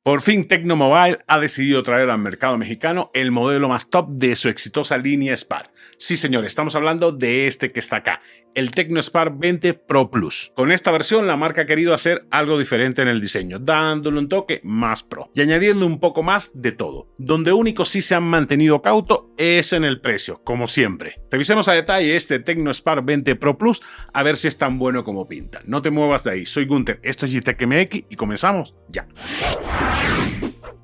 Por fin Tecno Mobile ha decidido traer al mercado mexicano el modelo más top de su exitosa línea Spark. Sí, señores, estamos hablando de este que está acá, el Tecno Spark 20 Pro Plus. Con esta versión, la marca ha querido hacer algo diferente en el diseño, dándole un toque más pro y añadiendo un poco más de todo. Donde único sí se han mantenido cauto es en el precio, como siempre. Revisemos a detalle este Tecno Spark 20 Pro Plus a ver si es tan bueno como pinta. No te muevas de ahí, soy Gunter, esto es GTEC MX y comenzamos ya.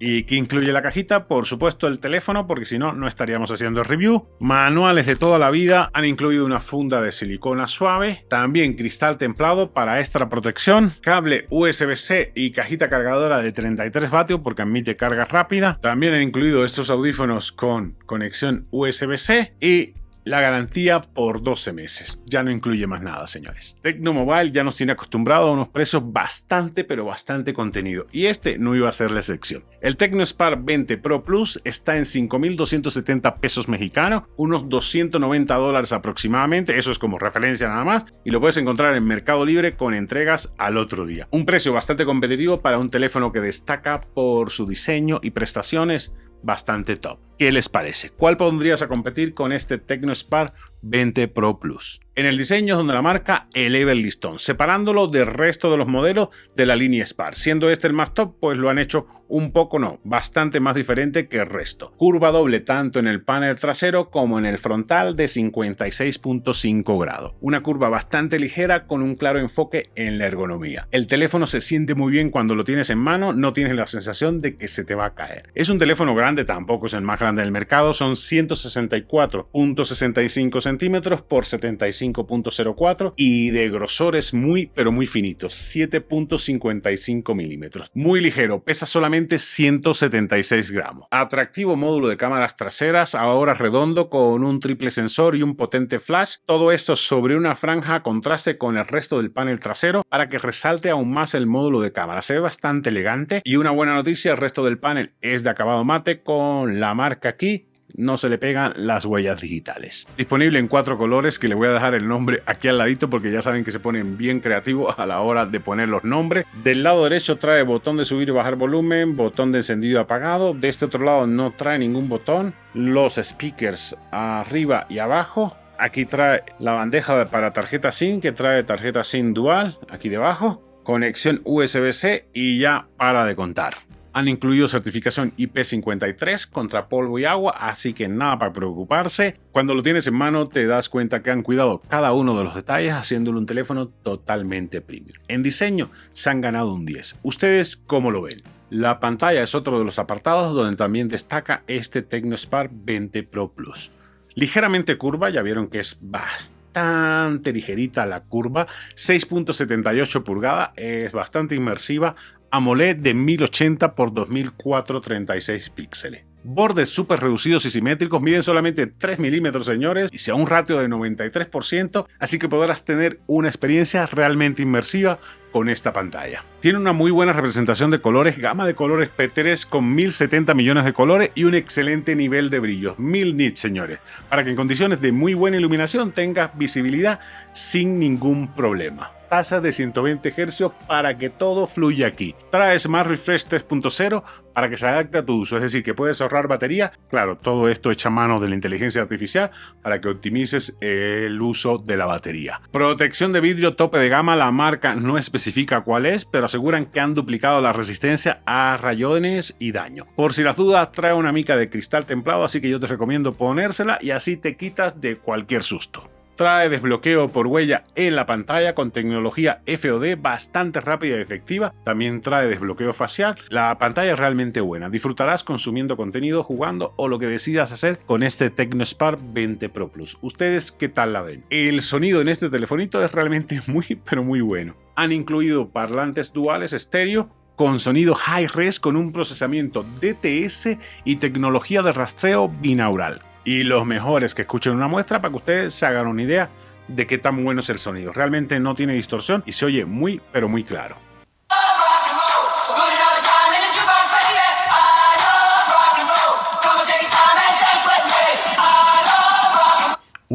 ¿Y qué incluye la cajita? Por supuesto el teléfono, porque si no, no estaríamos haciendo review. Manuales de toda la vida, han incluido una funda de silicona suave, también cristal templado para extra protección, cable USB-C y cajita cargadora de 33 vatios porque admite carga rápida. También han incluido estos audífonos con conexión USB-C y la garantía por 12 meses. Ya no incluye más nada, señores. Tecno Mobile ya nos tiene acostumbrado a unos precios bastante, pero bastante contenido. Y este no iba a ser la excepción. El Tecno Spark 20 Pro Plus está en 5,270 pesos mexicanos, unos $290 aproximadamente. Eso es como referencia nada más. Y lo puedes encontrar en Mercado Libre con entregas al otro día. Un precio bastante competitivo para un teléfono que destaca por su diseño y prestaciones bastante top. ¿Qué les parece? ¿Cuál pondrías a competir con este Tecno Spark 20 Pro Plus? En el diseño es donde la marca eleva el listón, separándolo del resto de los modelos de la línea Spark. Siendo este el más top, pues lo han hecho un poco, no, bastante más diferente que el resto. Curva doble tanto en el panel trasero como en el frontal de 56.5 grados. Una curva bastante ligera con un claro enfoque en la ergonomía. El teléfono se siente muy bien cuando lo tienes en mano, no tienes la sensación de que se te va a caer. Es un teléfono grande, tampoco es el más grande del mercado, son 164.65 centímetros por 75.04 y de grosores muy pero muy finitos, 7.55 milímetros. Muy ligero, pesa solamente 176 gramos. Atractivo módulo de cámaras traseras, ahora redondo con un triple sensor y un potente flash. Todo esto sobre una franja a contraste con el resto del panel trasero para que resalte aún más el módulo de cámara. Se ve bastante elegante y una buena noticia, el resto del panel es de acabado mate con la marca aquí. No se le pegan las huellas digitales. Disponible en 4 colores que le voy a dejar el nombre aquí al ladito porque ya saben que se ponen bien creativos a la hora de poner los nombres. Del lado derecho trae botón de subir y bajar volumen, botón de encendido y apagado. De este otro lado no trae ningún botón. Los speakers arriba y abajo. Aquí trae la bandeja para tarjeta SIM que trae tarjeta SIM dual aquí debajo. Conexión USB-C y ya para de contar. Han incluido certificación IP53 contra polvo y agua, así que nada para preocuparse. Cuando lo tienes en mano te das cuenta que han cuidado cada uno de los detalles haciéndolo un teléfono totalmente premium. En diseño se han ganado un 10. ¿Ustedes cómo lo ven? La pantalla es otro de los apartados donde también destaca este Tecno Spark 20 Pro Plus. Ligeramente curva, ya vieron que es bastante ligerita la curva, 6.78 pulgadas, es bastante inmersiva. AMOLED de 1080 x 2436 píxeles. Bordes súper reducidos y simétricos, miden solamente 3 milímetros, señores, y sea un ratio de 93%, así que podrás tener una experiencia realmente inmersiva con esta pantalla. Tiene una muy buena representación de colores, gama de colores P3 con 1070 millones de colores y un excelente nivel de brillo, 1000 nits, señores, para que en condiciones de muy buena iluminación tengas visibilidad sin ningún problema. Tasa de 120 Hz para que todo fluya aquí. Trae Smart Refresh 3.0 para que se adapte a tu uso, es decir, que puedes ahorrar batería. Claro, todo esto echa mano de la inteligencia artificial para que optimices el uso de la batería. Protección de vidrio tope de gama, la marca no especifica cuál es, pero aseguran que han duplicado la resistencia a rayones y daño. Por si las dudas, trae una mica de cristal templado, así que yo te recomiendo ponérsela y así te quitas de cualquier susto. Trae desbloqueo por huella en la pantalla con tecnología FOD bastante rápida y efectiva. También trae desbloqueo facial. La pantalla es realmente buena. Disfrutarás consumiendo contenido, jugando o lo que decidas hacer con este Tecno Spark 20 Pro Plus. ¿Ustedes qué tal la ven? El sonido en este telefonito es realmente muy pero muy bueno. Han incluido parlantes duales estéreo con sonido high-res con un procesamiento DTS y tecnología de rastreo binaural. Y los mejores que escuchen una muestra para que ustedes se hagan una idea de qué tan bueno es el sonido. Realmente no tiene distorsión y se oye muy pero muy claro.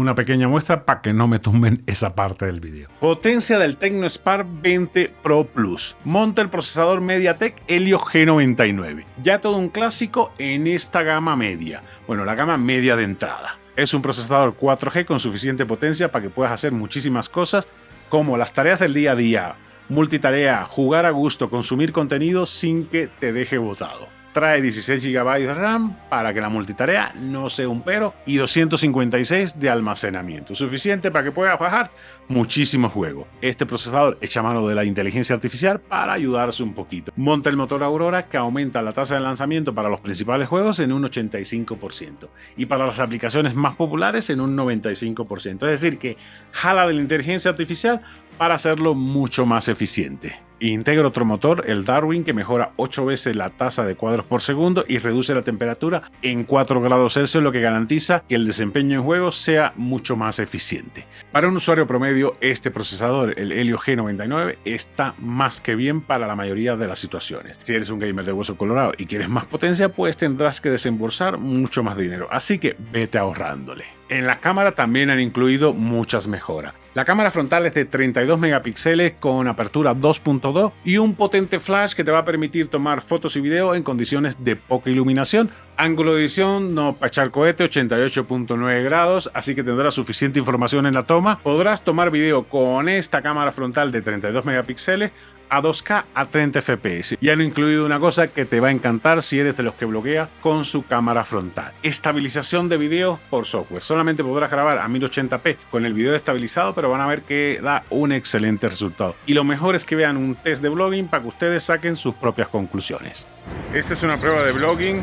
una pequeña muestra para que no me tumben esa parte del vídeo. Potencia del Tecno Spark 20 Pro Plus. Monta el procesador MediaTek Helio G99. Ya todo un clásico en esta gama media. Bueno, la gama media de entrada. Es un procesador 4G con suficiente potencia para que puedas hacer muchísimas cosas como las tareas del día a día, multitarea, jugar a gusto, consumir contenido sin que te deje botado. Trae 16 GB de RAM para que la multitarea no sea un pero y 256 de almacenamiento, suficiente para que puedas bajar muchísimos juegos. Este procesador echa mano de la inteligencia artificial para ayudarse un poquito. Monta el motor Aurora que aumenta la tasa de lanzamiento para los principales juegos en un 85% y para las aplicaciones más populares en un 95%. Es decir, que jala de la inteligencia artificial para hacerlo mucho más eficiente. Integra otro motor, el Darwin, que mejora 8 veces la tasa de cuadros por segundo y reduce la temperatura en 4 grados Celsius, lo que garantiza que el desempeño en juegos sea mucho más eficiente. Para un usuario promedio, este procesador, el Helio G99, está más que bien para la mayoría de las situaciones. Si eres un gamer de hueso colorado y quieres más potencia, pues tendrás que desembolsar mucho más dinero, así que vete ahorrándole. En la cámara también han incluido muchas mejoras. La cámara frontal es de 32 megapíxeles con apertura 2.2 y un potente flash que te va a permitir tomar fotos y video en condiciones de poca iluminación. Ángulo de edición no para echar cohete, 88.9 grados, así que tendrás suficiente información en la toma. Podrás tomar video con esta cámara frontal de 32 megapíxeles a 2K a 30 FPS. Y han incluido una cosa que te va a encantar si eres de los que bloquea con su cámara frontal: estabilización de video por software. Solamente podrás grabar a 1080p con el video estabilizado, pero van a ver que da un excelente resultado. Y lo mejor es que vean un test de blogging para que ustedes saquen sus propias conclusiones. Esta es una prueba de blogging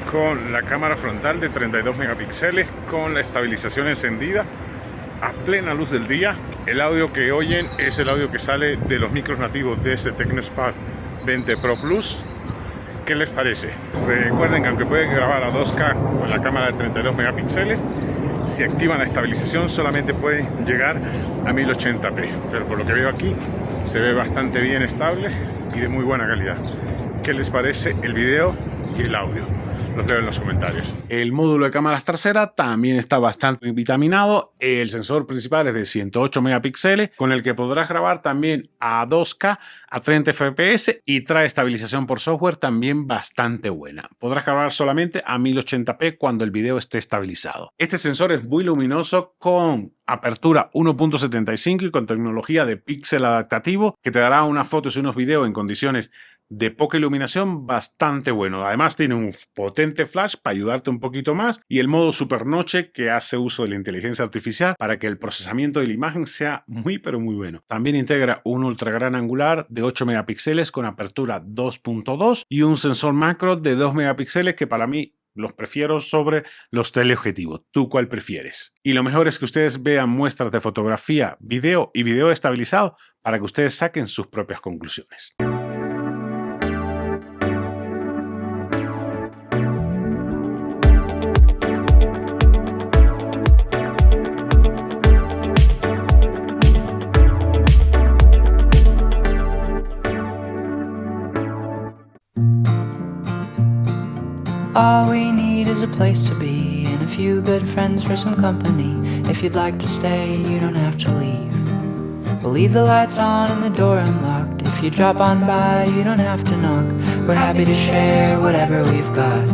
con la cámara frontal de 32 megapíxeles con la estabilización encendida a plena luz del día. El audio que oyen es el audio que sale de los micros nativos de este Tecno Spark 20 Pro Plus. ¿Qué les parece? Recuerden que aunque pueden grabar a 2K con la cámara de 32 megapíxeles, si activan la estabilización solamente pueden llegar a 1080p, pero por lo que veo aquí se ve bastante bien estable y de muy buena calidad. ¿Qué les parece el video y el audio? Los leo en los comentarios. El módulo de cámaras trasera también está bastante vitaminado. El sensor principal es de 108 megapíxeles, con el que podrás grabar también a 2K a 30 FPS y trae estabilización por software también bastante buena. Podrás grabar solamente a 1080p cuando el video esté estabilizado. Este sensor es muy luminoso con apertura 1.75 y con tecnología de píxel adaptativo que te dará unas fotos y unos videos en condiciones de poca iluminación bastante bueno. Además tiene un potente flash para ayudarte un poquito más y el modo supernoche que hace uso de la inteligencia artificial para que el procesamiento de la imagen sea muy pero muy bueno. También integra un ultra gran angular de 8 megapíxeles con apertura 2.2 y un sensor macro de 2 megapíxeles que para mí los prefiero sobre los teleobjetivos. ¿Tú cuál prefieres? Y lo mejor es que ustedes vean muestras de fotografía, video y video estabilizado para que ustedes saquen sus propias conclusiones. All we need is a place to be and a few good friends for some company. If you'd like to stay, you don't have to leave. We'll leave the lights on and the door unlocked. If you drop on by, you don't have to knock. We're happy to share whatever we've got.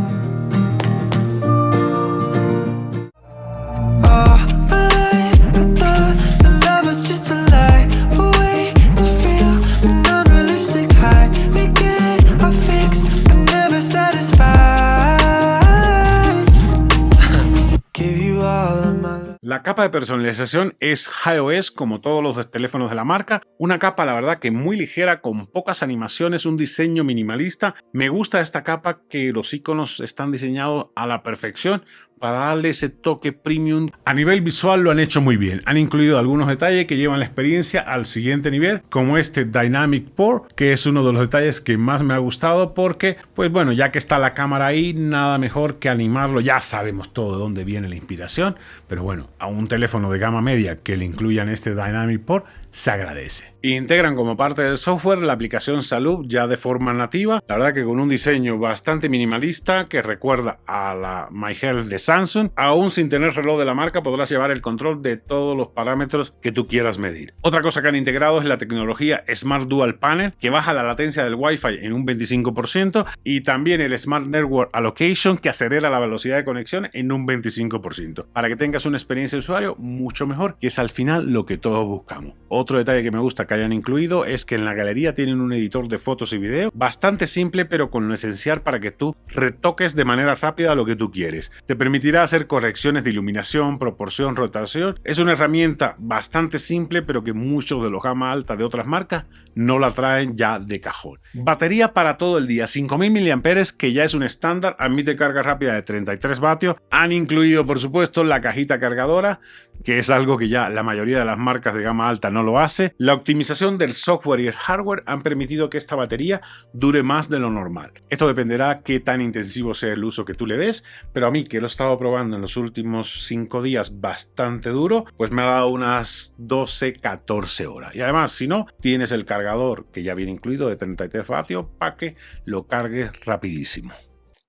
La capa de personalización es iOS como todos los teléfonos de la marca, una capa la verdad que muy ligera, con pocas animaciones, un diseño minimalista. Me gusta esta capa que los iconos están diseñados a la perfección para darle ese toque premium. A nivel visual lo han hecho muy bien, han incluido algunos detalles que llevan la experiencia al siguiente nivel, como este Dynamic Pour, que es uno de los detalles que más me ha gustado porque, pues bueno, ya que está la cámara ahí, nada mejor que animarlo. Ya sabemos todo de dónde viene la inspiración, pero bueno, a un teléfono de gama media que le incluyan este Dynamic Pour se agradece. Integran como parte del software la aplicación Salud ya de forma nativa, la verdad que con un diseño bastante minimalista que recuerda a la My Health de Samsung. Aún sin tener reloj de la marca podrás llevar el control de todos los parámetros que tú quieras medir. Otra cosa que han integrado es la tecnología Smart Dual Panel, que baja la latencia del Wi-Fi en un 25%, y también el Smart Network Allocation, que acelera la velocidad de conexión en un 25%, para que tengas una experiencia de usuario mucho mejor, que es al final lo que todos buscamos. Otro detalle que me gusta que hayan incluido es que en la galería tienen un editor de fotos y video bastante simple, pero con lo esencial para que tú retoques de manera rápida lo que tú quieres. Te permitirá hacer correcciones de iluminación, proporción, rotación. Es una herramienta bastante simple, pero que muchos de los gama alta de otras marcas no la traen ya de cajón. Batería para todo el día, 5000 mAh, que ya es un estándar, admite carga rápida de 33 vatios. Han incluido, por supuesto, la cajita cargadora, que es algo que ya la mayoría de las marcas de gama alta no lo hace. La optimización del software y el hardware han permitido que esta batería dure más de lo normal. Esto dependerá qué tan intensivo sea el uso que tú le des, pero a mí, que lo he estado probando en los últimos 5 días bastante duro, pues me ha dado unas 12-14 horas. Y además, si no, tienes el cargador que ya viene incluido de 33 vatios para que lo cargues rapidísimo.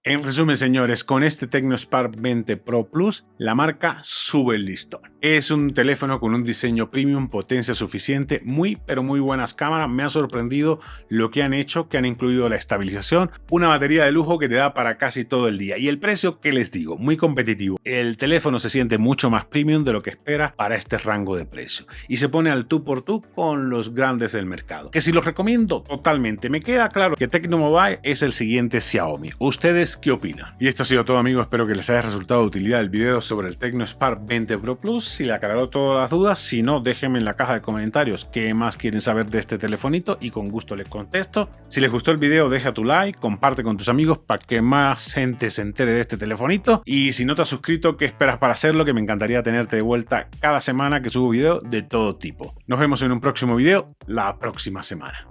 En resumen, señores, con este TecnoSpark 20 Pro Plus, la marca sube el listón. Es un teléfono con un diseño premium, potencia suficiente, pero muy buenas cámaras. Me ha sorprendido lo que han hecho, que han incluido la estabilización, una batería de lujo que te da para casi todo el día. Y el precio, ¿qué les digo? Muy competitivo. El teléfono se siente mucho más premium de lo que espera para este rango de precio. Y se pone al tú por tú con los grandes del mercado. Que si los recomiendo totalmente. Me queda claro que Tecno Mobile es el siguiente Xiaomi. ¿Ustedes qué opinan? Y esto ha sido todo, amigos. Espero que les haya resultado de utilidad el video sobre el TecnoSpark 20 Pro Plus. Si le aclaró todas las dudas, si no, déjenme en la caja de comentarios qué más quieren saber de este telefonito y con gusto les contesto. Si les gustó el video, deja tu like, comparte con tus amigos para que más gente se entere de este telefonito. Y si no te has suscrito, ¿qué esperas para hacerlo? Que me encantaría tenerte de vuelta cada semana que subo video de todo tipo. Nos vemos en un próximo video la próxima semana.